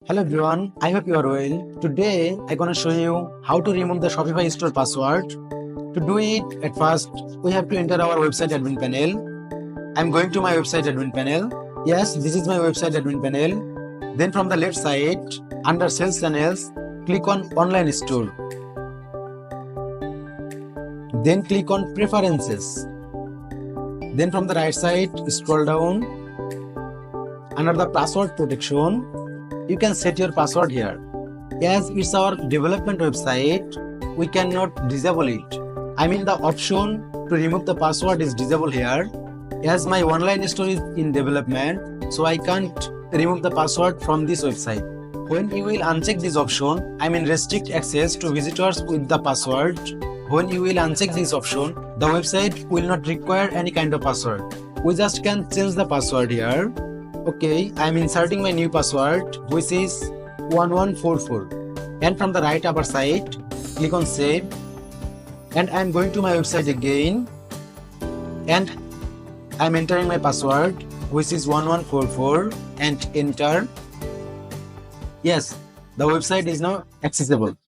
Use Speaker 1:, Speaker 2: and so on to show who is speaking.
Speaker 1: Hello everyone, I hope you are well. Today I'm gonna show you how to remove the Shopify store password. To do it, at first we have to enter our website admin panel. I'm going to my website admin panel. Yes, this is my website admin panel. Then from the left side, under sales channels, click on online store. Then click on preferences. Then from the right side, scroll down. Under the password protection, you can set your password here. As it's our development website, we cannot disable it. I mean the option to remove the password is disabled here. As my online store is in development, so I can't remove the password from this website. When you will uncheck this option, I mean restrict access to visitors with the password. When you will uncheck this option, the website will not require any kind of password. We just can change the password here. Okay, I am inserting my new password, which is 1144. And from the right upper side, click on save. And I am going to my website again. And I am entering my password, which is 1144, and enter. Yes, the website is now accessible.